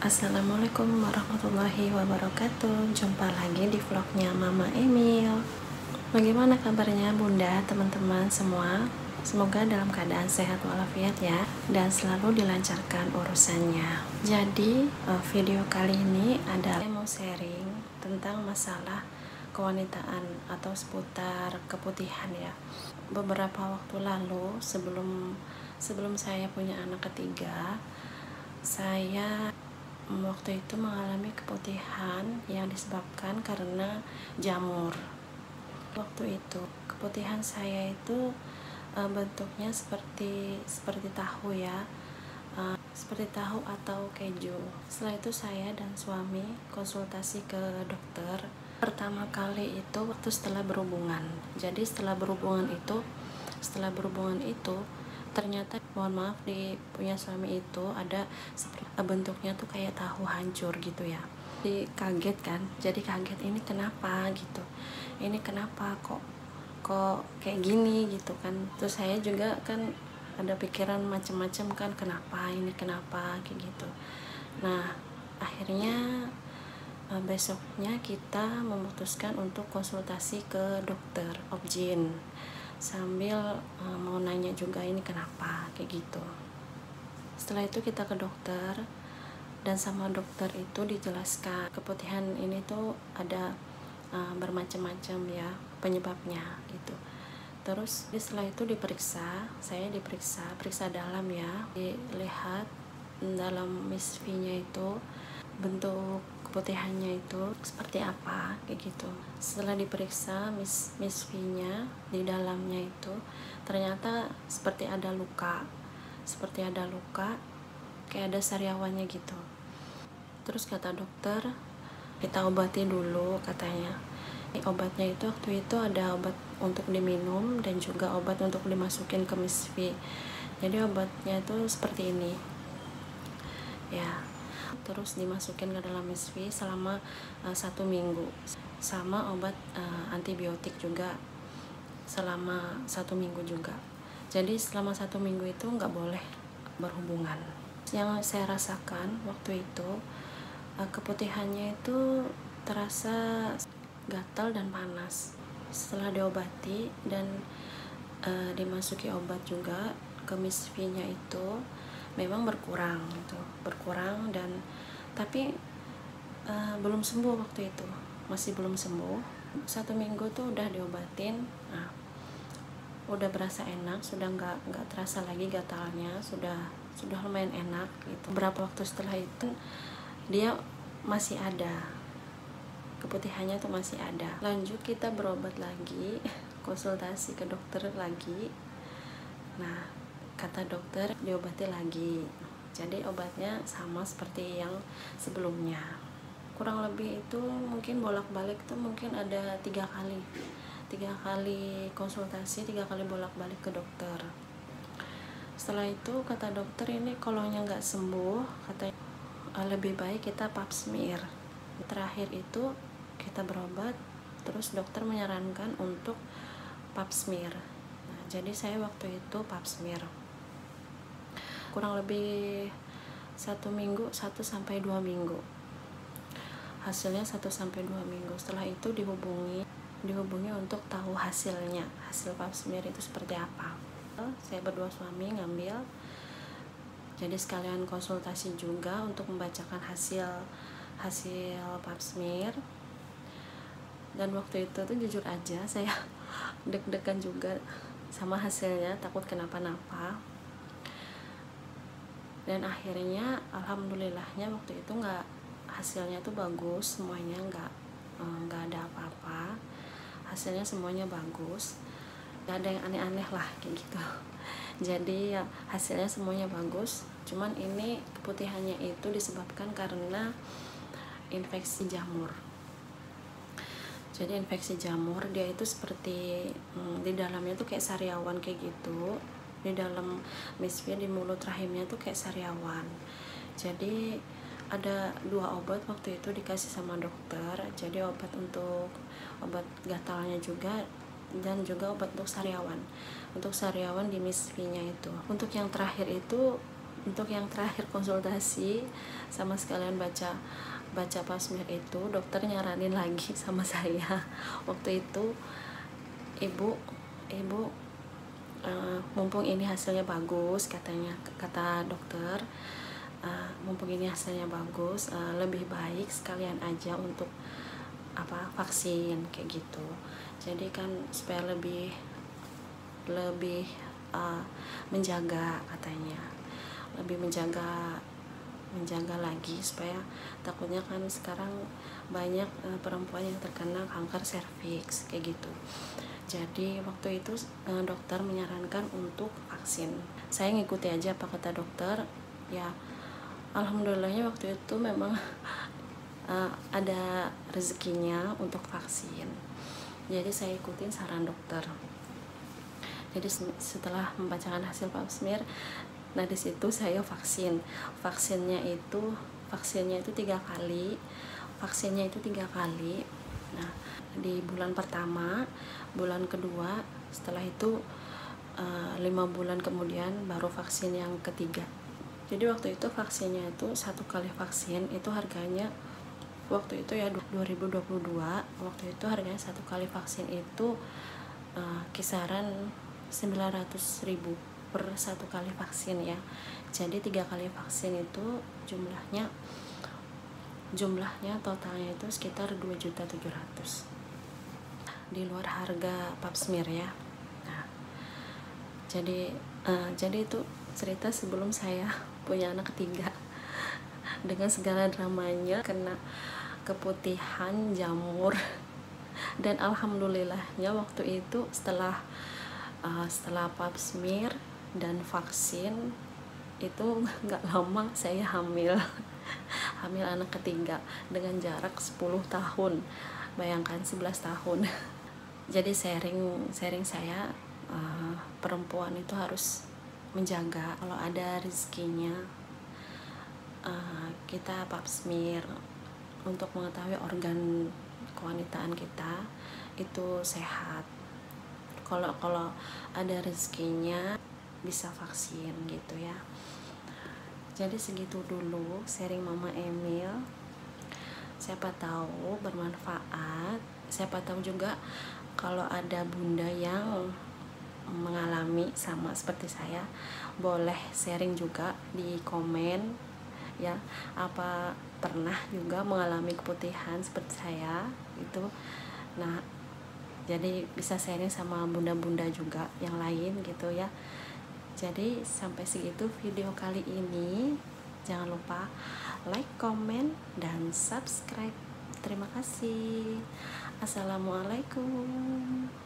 Assalamualaikum warahmatullahi wabarakatuh. Jumpa lagi di vlognya Mama Emil. Bagaimana kabarnya bunda, teman-teman semua? Semoga dalam keadaan sehat walafiat ya, dan selalu dilancarkan urusannya. Jadi video kali ini adalah saya mau sharing tentang masalah kewanitaan atau seputar keputihan ya. Beberapa waktu lalu sebelum saya punya anak ketiga, saya waktu itu mengalami keputihan yang disebabkan karena jamur. Waktu itu keputihan saya itu bentuknya seperti tahu ya, seperti tahu atau keju. Setelah itu saya dan suami konsultasi ke dokter. Pertama kali itu waktu setelah berhubungan. Jadi setelah berhubungan itu ternyata, mohon maaf, di punya suami itu ada bentuknya tuh kayak tahu hancur gitu ya. Jadi kaget kan, ini kenapa gitu, ini kenapa kok kayak gini gitu kan. Terus saya juga kan ada pikiran macam-macam kan, kenapa kayak gitu. Nah akhirnya besoknya kita memutuskan untuk konsultasi ke dokter Objin, sambil mau nanya juga ini kenapa kayak gitu. Setelah itu kita ke dokter, dan sama dokter itu dijelaskan keputihan ini tuh ada bermacam-macam ya penyebabnya gitu. Terus setelah itu saya diperiksa dalam ya, dilihat dalam misfinya itu bentuk keputihannya itu seperti apa kayak gitu. Setelah diperiksa misfinya di dalamnya itu ternyata seperti ada luka kayak ada sariawannya gitu. Terus kata dokter, kita obati dulu katanya. Obatnya itu waktu itu ada obat untuk diminum dan juga obat untuk dimasukin ke misfi. Jadi obatnya itu seperti ini ya, terus dimasukin ke dalam misfi selama 1 minggu, sama obat antibiotik juga selama 1 minggu juga. Jadi selama 1 minggu itu nggak boleh berhubungan. Yang saya rasakan waktu itu keputihannya itu terasa gatal dan panas. Setelah diobati dan dimasuki obat juga ke misfinya itu memang berkurang dan tapi belum sembuh waktu itu, masih belum sembuh. 1 minggu tuh udah diobatin, nah udah berasa enak, sudah nggak terasa lagi gatalnya, sudah lumayan enak gitu. Beberapa waktu setelah itu dia masih ada, keputihannya tuh masih ada. Lanjut kita berobat lagi, konsultasi ke dokter lagi. Nah kata dokter diobati lagi, jadi obatnya sama seperti yang sebelumnya. Kurang lebih itu mungkin bolak-balik tuh mungkin ada 3 kali konsultasi, 3 kali bolak-balik ke dokter. Setelah itu kata dokter, ini kalau nggak sembuh katanya lebih baik kita pap smear. Terakhir itu kita berobat, terus dokter menyarankan untuk pap smear. Nah, jadi saya waktu itu pap smear kurang lebih 1 minggu, 1-2 minggu. Hasilnya 1-2 minggu. Setelah itu dihubungi untuk tahu hasil pap smear itu seperti apa. Saya berdua suami ngambil, jadi sekalian konsultasi juga untuk membacakan hasil pap smear. Dan waktu itu tuh jujur aja saya deg-degan juga sama hasilnya, takut kenapa-napa. Dan akhirnya alhamdulillahnya waktu itu hasilnya tuh bagus semuanya, nggak ada apa-apa, hasilnya semuanya bagus, nggak ada yang aneh-aneh lah kayak gitu. Jadi ya hasilnya semuanya bagus, cuman ini keputihannya itu disebabkan karena infeksi jamur. Jadi infeksi jamur dia itu seperti di dalamnya tuh kayak sariawan kayak gitu, di dalam misfi, di mulut rahimnya tuh kayak sariawan. Jadi ada 2 obat waktu itu dikasih sama dokter, jadi obat gatalnya juga dan juga obat untuk sariawan di misfinya itu. Untuk yang terakhir itu untuk yang terakhir konsultasi sama sekalian baca pap smear itu, dokter nyaranin lagi sama saya waktu itu, ibu mumpung ini hasilnya bagus, kata dokter, mumpung ini hasilnya bagus, lebih baik sekalian aja untuk vaksin kayak gitu. Jadi kan supaya lebih menjaga, katanya lebih menjaga lagi, supaya takutnya kan sekarang banyak perempuan yang terkena kanker serviks kayak gitu. Jadi waktu itu dokter menyarankan untuk vaksin. Saya ngikuti aja apa kata dokter. Ya alhamdulillahnya waktu itu memang ada rezekinya untuk vaksin. Jadi saya ikutin saran dokter. Jadi setelah membacakan hasil pap smear, nah di situ saya vaksin. Vaksinnya itu 3 kali. Nah, di bulan pertama, bulan kedua, setelah itu 5 bulan kemudian baru vaksin yang ketiga. Jadi waktu itu vaksinnya itu 1 kali vaksin itu harganya waktu itu ya 2022, waktu itu harganya 1 kali vaksin itu kisaran 900.000 per 1 kali vaksin ya. Jadi 3 kali vaksin itu jumlahnya totalnya itu sekitar 2.700.000 di luar harga pap smear ya. Nah, jadi itu cerita sebelum saya punya anak ketiga dengan segala dramanya, kena keputihan, jamur, dan alhamdulillahnya waktu itu setelah pap smear dan vaksin itu nggak lama saya hamil anak ketiga dengan jarak 10 tahun, bayangkan 11 tahun. Jadi sharing saya, perempuan itu harus menjaga, kalau ada rezekinya kita pap smear untuk mengetahui organ kewanitaan kita itu sehat. Kalau ada rezekinya bisa vaksin gitu ya. Jadi segitu dulu sharing Mama Emil. Siapa tahu bermanfaat. Siapa tahu juga kalau ada bunda yang mengalami sama seperti saya, boleh sharing juga di komen ya, apa pernah juga mengalami keputihan seperti saya itu. Nah, jadi bisa sharing sama bunda-bunda juga yang lain gitu ya. Jadi sampai segitu video kali ini. Jangan lupa like, comment, dan subscribe. Terima kasih. Assalamualaikum.